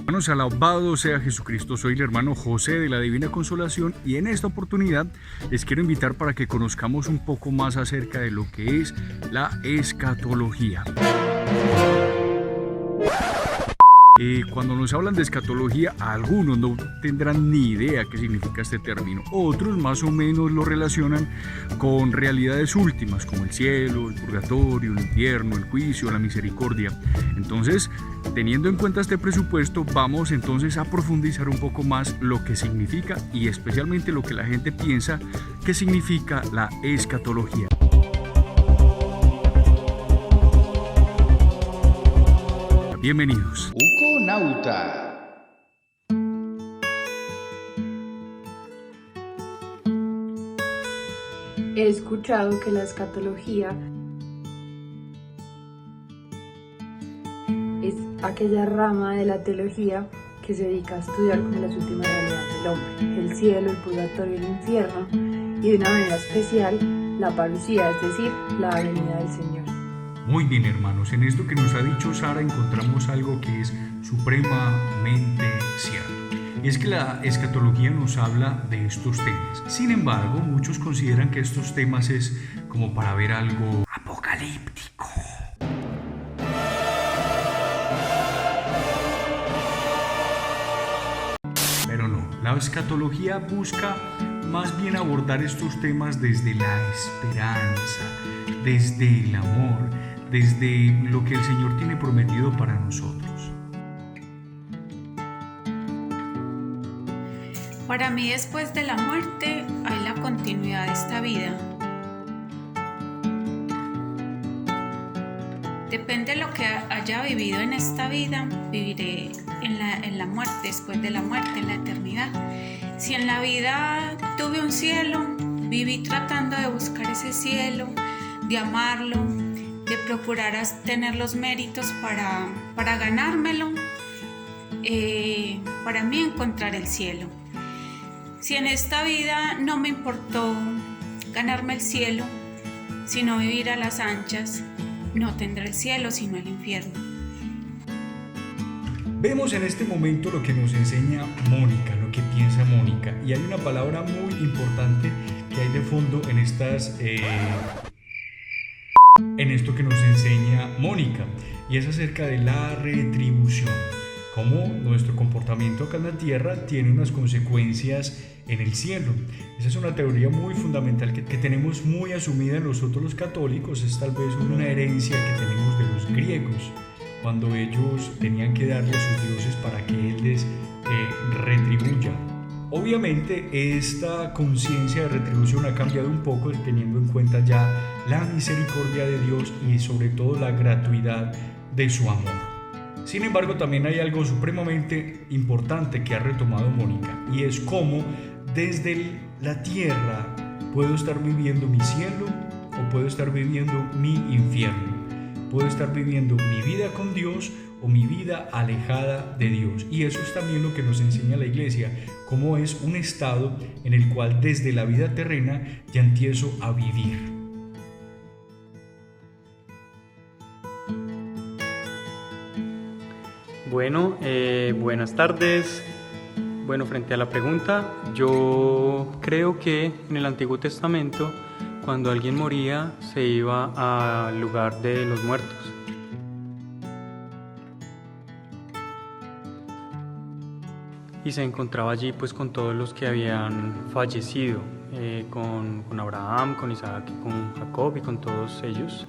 Hermanos, alabado sea Jesucristo. Soy el hermano José de la Divina Consolación y en esta oportunidad les quiero invitar para que conozcamos un poco más acerca de lo que es la escatología. Cuando nos hablan de escatología, algunos no tendrán ni idea qué significa este término. Otros más o menos lo relacionan con realidades últimas como el cielo, el purgatorio, el infierno, el juicio, la misericordia. Entonces, teniendo en cuenta este presupuesto, vamos entonces a profundizar un poco más lo que significa y especialmente lo que la gente piensa que significa la escatología. Bienvenidos. Uconauta. He escuchado que la escatología es aquella rama de la teología que se dedica a estudiar como las últimas realidades del hombre, el cielo, el purgatorio, el infierno y de una manera especial la parucía, es decir, la venida del Señor. Muy bien, hermanos, en esto que nos ha dicho Sara encontramos algo que es supremamente cierto. Y es que la escatología nos habla de estos temas. Sin embargo, muchos consideran que estos temas es como para ver algo apocalíptico. Pero no, la escatología busca más bien abordar estos temas desde la esperanza, desde el amor, desde lo que el Señor tiene prometido para nosotros. Para mí, después de la muerte hay la continuidad de esta vida. Depende de lo que haya vivido en esta vida, viviré en la muerte, después de la muerte, en la eternidad. Si en la vida tuve un cielo, viví tratando de buscar ese cielo, de amarlo, de procurar tener los méritos para ganármelo, para mí encontrar el cielo. Si en esta vida no me importó ganarme el cielo, sino vivir a las anchas, no tendré el cielo sino el infierno. Vemos en este momento lo que nos enseña Mónica, lo que piensa Mónica, y hay una palabra muy importante que hay de fondo en esto que nos enseña Mónica, y es acerca de la retribución, cómo nuestro comportamiento acá en la tierra tiene unas consecuencias en el cielo. Esa es una teoría muy fundamental que tenemos muy asumida nosotros los católicos. Es tal vez una herencia que tenemos de los griegos, cuando ellos tenían que darle a sus dioses para que él les retribuya. Obviamente esta conciencia de retribución ha cambiado un poco teniendo en cuenta ya la misericordia de Dios y sobre todo la gratuidad de su amor. Sin embargo, también hay algo supremamente importante que ha retomado Mónica, y es cómo desde la tierra puedo estar viviendo mi cielo o puedo estar viviendo mi infierno. Puedo estar viviendo mi vida con Dios o mi vida alejada de Dios. Y eso es también lo que nos enseña la Iglesia, cómo es un estado en el cual desde la vida terrena ya empiezo a vivir. Bueno, buenas tardes. Bueno, frente a la pregunta, yo creo que en el Antiguo Testamento, cuando alguien moría, se iba al lugar de los muertos. Y se encontraba allí pues con todos los que habían fallecido, con Abraham, con Isaac, con Jacob y con todos ellos,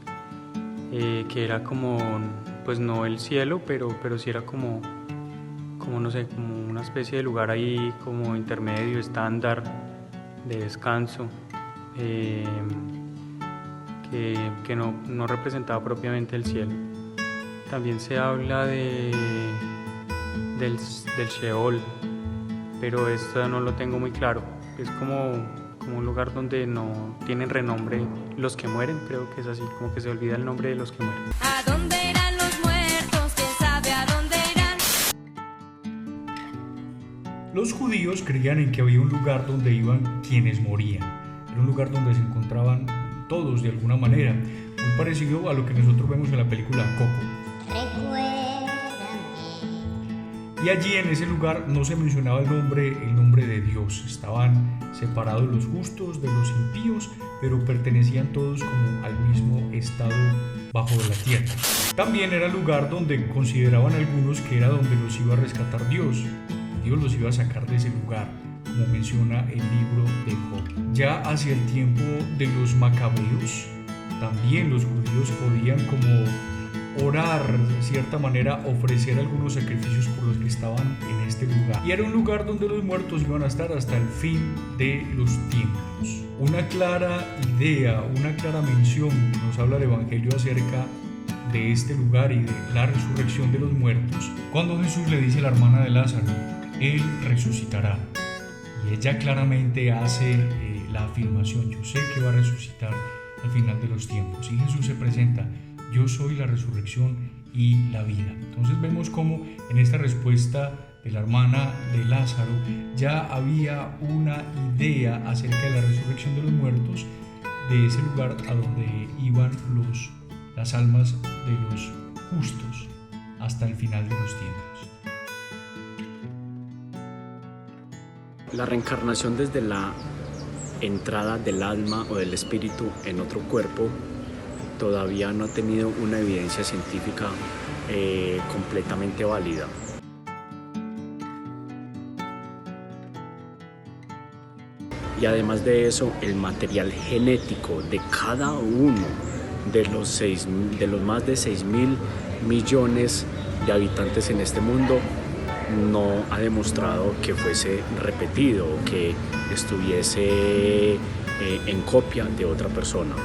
que era como, pues no el cielo, pero sí era como no sé, como una especie de lugar ahí como intermedio, estándar, de descanso, que no representaba propiamente el cielo. También se habla del Sheol, pero esto no lo tengo muy claro. Es como un lugar donde no tienen renombre los que mueren, creo que es así, como que se olvida el nombre de los que mueren. ¿A dónde irán los muertos? ¿Quién sabe a dónde irán? Los judíos creían en que había un lugar donde iban quienes morían. Era un lugar donde se encontraban todos de alguna manera, muy parecido a lo que nosotros vemos en la película Coco. Recuérdame. Y allí en ese lugar no se mencionaba el nombre de Dios. Estaban separados los justos de los impíos, pero pertenecían todos como al mismo estado bajo la tierra. También era el lugar donde consideraban algunos que era donde los iba a rescatar Dios. Dios los iba a sacar de ese lugar, como menciona el libro de Job. Ya hacia el tiempo de los macabeos, también los judíos podían como orar, de cierta manera ofrecer algunos sacrificios por los que estaban en este lugar. Y era un lugar donde los muertos iban a estar hasta el fin de los tiempos. Una clara idea, una clara mención que nos habla el Evangelio acerca de este lugar y de la resurrección de los muertos, cuando Jesús le dice a la hermana de Lázaro: Él resucitará. Y ella claramente hace la afirmación: yo sé que va a resucitar al final de los tiempos. Y Jesús se presenta: yo soy la resurrección y la vida. Entonces vemos cómo en esta respuesta de la hermana de Lázaro ya había una idea acerca de la resurrección de los muertos, de ese lugar a donde iban las almas de los justos hasta el final de los tiempos. La reencarnación desde la entrada del alma o del espíritu en otro cuerpo todavía no ha tenido una evidencia científica completamente válida. Y además de eso, el material genético de cada uno de los más de 6.000 millones de habitantes en este mundo no ha demostrado que fuese repetido o que estuviese en copia de otra persona.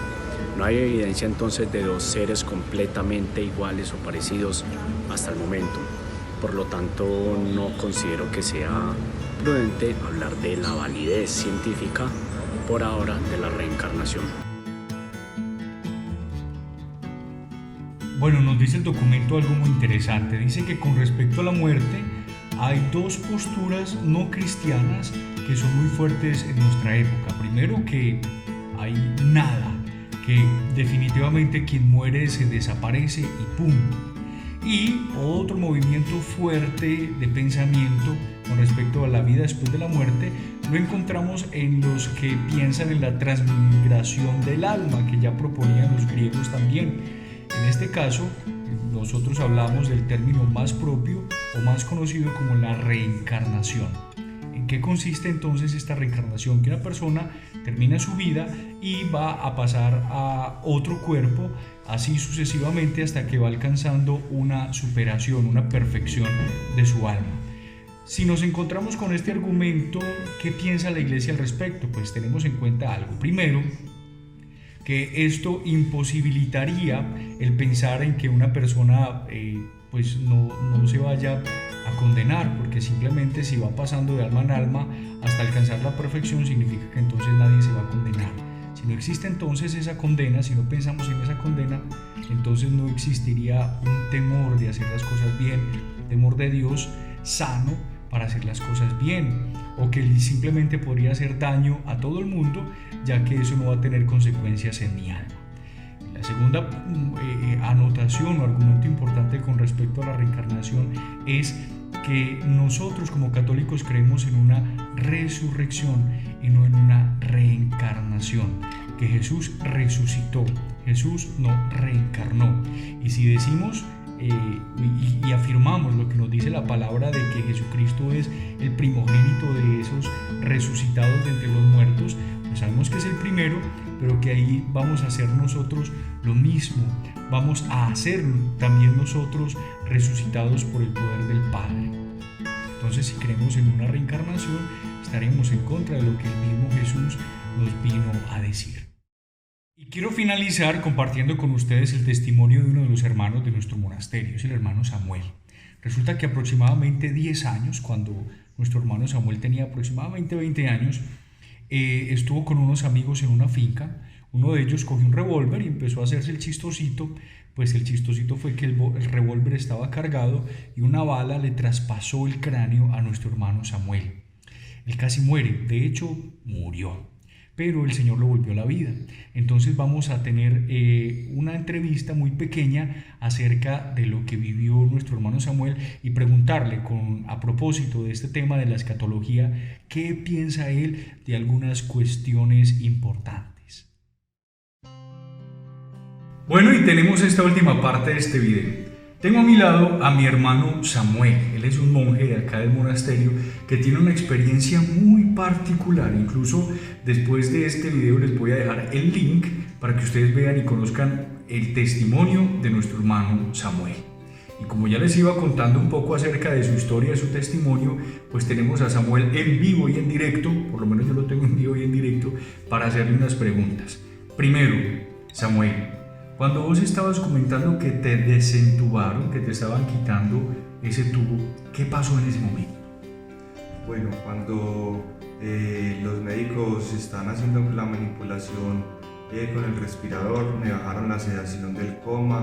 No hay evidencia entonces de dos seres completamente iguales o parecidos hasta el momento. Por lo tanto, no considero que sea prudente hablar de la validez científica por ahora de la reencarnación. Bueno, nos dice el documento algo muy interesante. Dice que con respecto a la muerte hay dos posturas no cristianas que son muy fuertes en nuestra época. Primero, que hay nada, que definitivamente quien muere se desaparece y punto. Y otro movimiento fuerte de pensamiento con respecto a la vida después de la muerte lo encontramos en los que piensan en la transmigración del alma, que ya proponían los griegos también. En este caso, nosotros hablamos del término más propio o más conocido como la reencarnación. ¿En qué consiste entonces esta reencarnación? Que una persona termina su vida y va a pasar a otro cuerpo, así sucesivamente hasta que va alcanzando una superación, una perfección de su alma. Si nos encontramos con este argumento, ¿qué piensa la Iglesia al respecto? Pues tenemos en cuenta algo. Primero, que esto imposibilitaría el pensar en que una persona pues no se vaya a condenar, porque simplemente si va pasando de alma en alma hasta alcanzar la perfección, significa que entonces nadie se va a condenar. Si no existe entonces esa condena, si no pensamos en esa condena, entonces no existiría un temor de hacer las cosas bien, temor de Dios sano para hacer las cosas bien, o que simplemente podría hacer daño a todo el mundo, ya que eso no va a tener consecuencias en mi alma. La segunda anotación o argumento importante con respecto a la reencarnación es que nosotros como católicos creemos en una resurrección y no en una reencarnación, que Jesús resucitó, Jesús no reencarnó. Y si decimos y afirmamos lo que nos dice la palabra de que Jesucristo es el primogénito de esos resucitados de entre los muertos, pues sabemos que es el primero, pero que ahí vamos a hacer nosotros lo mismo, vamos a ser también nosotros resucitados por el poder del Padre. Entonces, si creemos en una reencarnación, estaremos en contra de lo que el mismo Jesús nos vino a decir. Y quiero finalizar compartiendo con ustedes el testimonio de uno de los hermanos de nuestro monasterio, es el hermano Samuel. Resulta que aproximadamente 10 años, cuando nuestro hermano Samuel tenía aproximadamente 20 años, estuvo con unos amigos en una finca. Uno de ellos cogió un revólver y empezó a hacerse el chistosito. Pues el chistosito fue que el revólver estaba cargado y una bala le traspasó el cráneo a nuestro hermano Samuel. Él casi muere, de hecho murió. pero el Señor lo volvió a la vida. Entonces vamos a tener una entrevista muy pequeña acerca de lo que vivió nuestro hermano Samuel y preguntarle a propósito de este tema de la escatología, qué piensa él de algunas cuestiones importantes. Bueno, y tenemos esta última parte de este video. Tengo a mi lado a mi hermano Samuel. Él es un monje de acá del monasterio que tiene una experiencia muy particular. Incluso después de este video les voy a dejar el link para que ustedes vean y conozcan el testimonio de nuestro hermano Samuel. Y como ya les iba contando un poco acerca de su historia, de su testimonio, pues tenemos a Samuel en vivo y en directo, por lo menos yo lo tengo en vivo y en directo, para hacerle unas preguntas. Primero, Samuel, cuando vos estabas comentando que te desentubaron, que te estaban quitando ese tubo, ¿qué pasó en ese momento? Bueno, cuando los médicos están haciendo la manipulación con el respirador, me bajaron la sedación del coma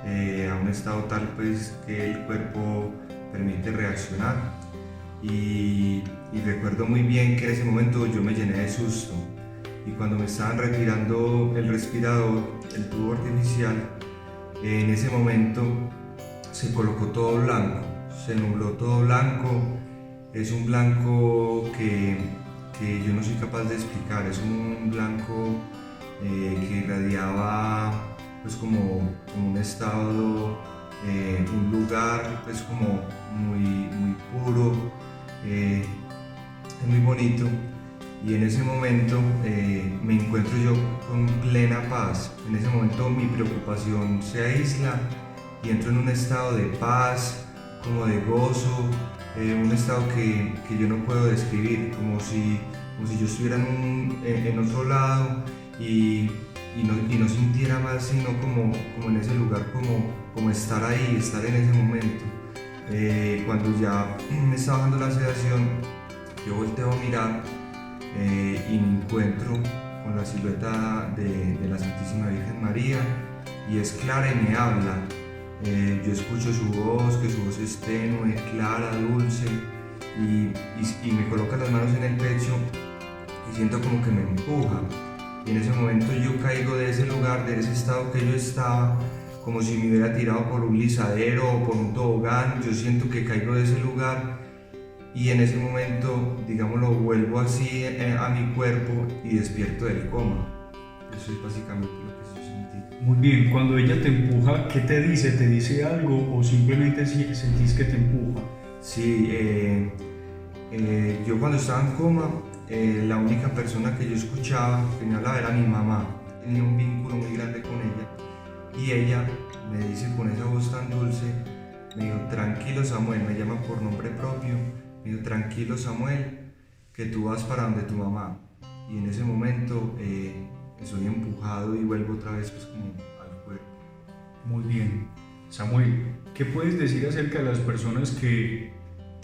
a un estado tal pues que el cuerpo permite reaccionar y recuerdo muy bien que en ese momento yo me llené de susto. Y cuando me estaban retirando el respirador, el tubo artificial, en ese momento se colocó todo blanco, se nubló todo blanco. Es un blanco que yo no soy capaz de explicar, es un blanco que irradiaba pues como un estado, un lugar pues como muy puro, es muy bonito. Y en ese momento me encuentro yo con plena paz. En ese momento mi preocupación se aísla y entro en un estado de paz, como de gozo, un estado que yo no puedo describir, como si yo estuviera en otro lado y no sintiera más sino como en ese lugar, como estar ahí, estar en ese momento. Cuando ya me está bajando la sedación, yo volteo a mirar y me encuentro con la silueta de la Santísima Virgen María y es clara y me habla. Yo escucho su voz, que su voz es tenue, clara, dulce y me coloca las manos en el pecho y siento como que me empuja. Y en ese momento yo caigo de ese lugar, de ese estado que yo estaba, como si me hubiera tirado por un lisadero o por un tobogán. Yo siento que caigo de ese lugar y en ese momento, digámoslo, vuelvo así a mi cuerpo y despierto del coma. Eso es básicamente lo que yo sentí. Muy bien, cuando ella te empuja, ¿qué te dice? ¿Te dice algo o simplemente sentís que te empuja? Sí, yo cuando estaba en coma, la única persona que yo escuchaba que me hablaba era mi mamá. Tenía un vínculo muy grande con ella y ella me dice con esa voz tan dulce, me dijo, tranquilo Samuel, me llama por nombre propio, me dijo, tranquilo Samuel, que tú vas para donde tu mamá. Y en ese momento soy empujado y vuelvo otra vez pues como al cuerpo. Muy bien. Samuel, ¿qué puedes decir acerca de las personas que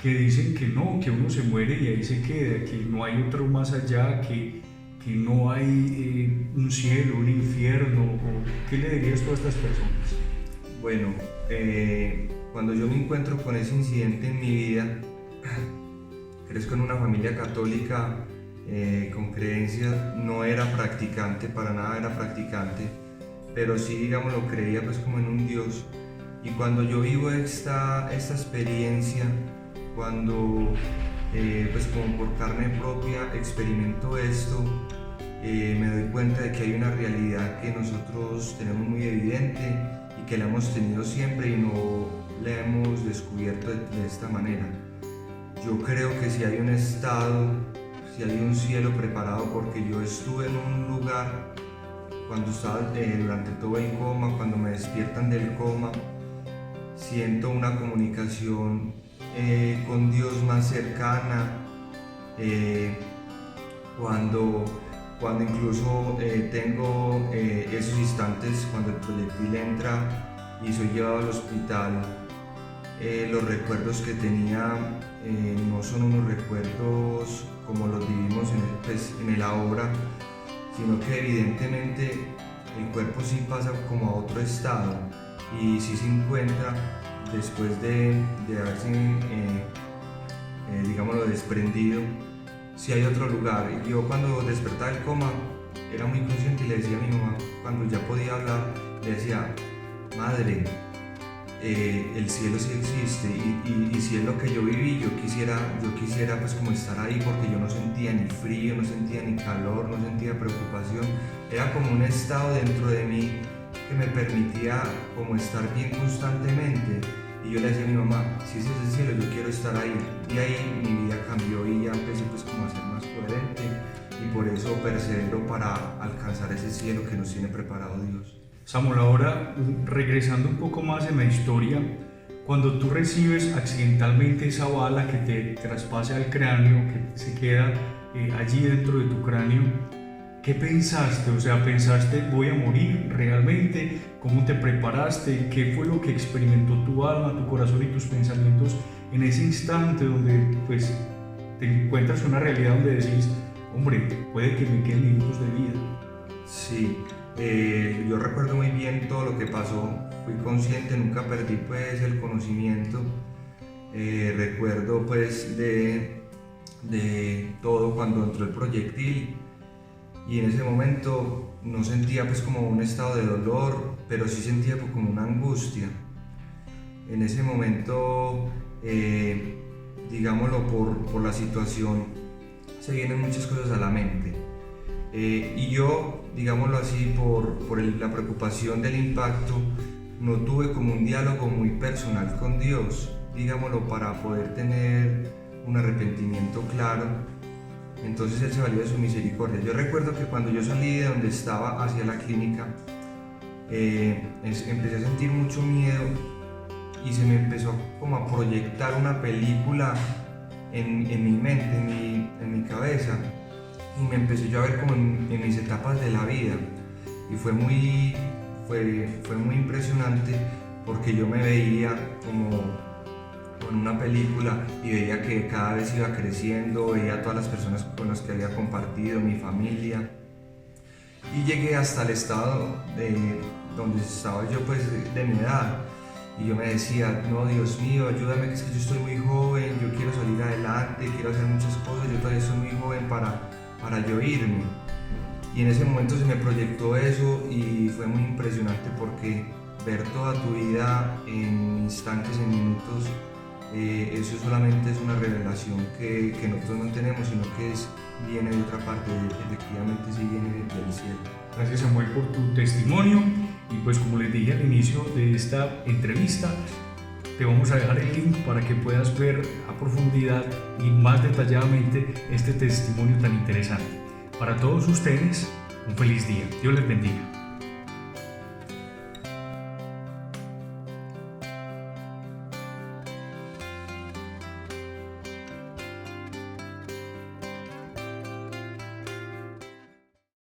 dicen que no, que uno se muere y ahí se queda, que no hay otro más allá, que no hay un cielo, un infierno? ¿Qué le dirías tú a estas personas? Bueno, cuando yo me encuentro con ese incidente en mi vida, crezco en una familia católica con creencias, no era practicante, para nada era practicante, pero sí, digamos, lo creía pues como en un Dios. Y cuando yo vivo esta experiencia, cuando pues como por carne propia experimento esto, me doy cuenta de que hay una realidad que nosotros tenemos muy evidente y que la hemos tenido siempre y no la hemos descubierto de esta manera. Yo creo que si hay un estado, si hay un cielo preparado, porque yo estuve en un lugar cuando estaba durante todo el coma, cuando me despiertan del coma, siento una comunicación con Dios más cercana, cuando incluso tengo esos instantes cuando el proyectil entra y soy llevado al hospital, los recuerdos que tenía no son unos recuerdos como los vivimos en el ahora, sino que evidentemente el cuerpo sí pasa como a otro estado y sí se encuentra después de haberse, digámoslo, desprendido, si hay otro lugar. Y yo cuando despertaba del coma era muy consciente y le decía a mi mamá, cuando ya podía hablar, le decía, madre, el cielo sí existe y si es lo que yo viví, yo quisiera pues como estar ahí, porque yo no sentía ni frío, no sentía ni calor, no sentía preocupación. Era como un estado dentro de mí que me permitía como estar bien constantemente. Y yo le decía a mi mamá, si ese es el cielo, yo quiero estar ahí. Y ahí mi vida cambió y ya empecé pues como a ser más coherente, y por eso persevero para alcanzar ese cielo que nos tiene preparado Dios. Samuel, ahora regresando un poco más en la historia, cuando tú recibes accidentalmente esa bala que te traspasa el cráneo, que se queda allí dentro de tu cráneo, ¿qué pensaste? O sea, ¿pensaste voy a morir realmente? ¿Cómo te preparaste? ¿Qué fue lo que experimentó tu alma, tu corazón y tus pensamientos en ese instante donde pues te encuentras en una realidad donde decís, hombre, puede que me queden minutos de vida? Sí, yo recuerdo muy bien todo lo que pasó, fui consciente, nunca perdí pues el conocimiento. Recuerdo pues de todo cuando entró el proyectil, y en ese momento no sentía pues como un estado de dolor, pero sí sentía pues como una angustia. En ese momento, digámoslo, por la situación, se vienen muchas cosas a la mente. Y yo, digámoslo así, por la preocupación del impacto, no tuve como un diálogo muy personal con Dios, digámoslo, para poder tener un arrepentimiento claro. Entonces Él se valió de su misericordia. Yo recuerdo que cuando yo salí de donde estaba hacia la clínica, empecé a sentir mucho miedo y se me empezó como a proyectar una película en mi mente, en mi cabeza, y me empecé yo a ver como en mis etapas de la vida, y fue muy impresionante, porque yo me veía como en una película y veía que cada vez iba creciendo, veía a todas las personas con las que había compartido, mi familia, y llegué hasta el estado donde estaba yo pues de mi edad, y yo me decía, no, Dios mío, ayúdame, que es que yo estoy muy joven, yo quiero salir adelante, quiero hacer muchas cosas, yo todavía soy muy joven para yo irme. Y en ese momento se me proyectó eso y fue muy impresionante, porque ver toda tu vida en instantes, en minutos, eso solamente es una revelación que nosotros no tenemos, sino que viene de otra parte, efectivamente sí viene del cielo. Gracias, Samuel, por tu testimonio, y pues como les dije al inicio de esta entrevista, te vamos a dejar el link para que puedas ver a profundidad y más detalladamente este testimonio tan interesante. Para todos ustedes, un feliz día. Dios les bendiga.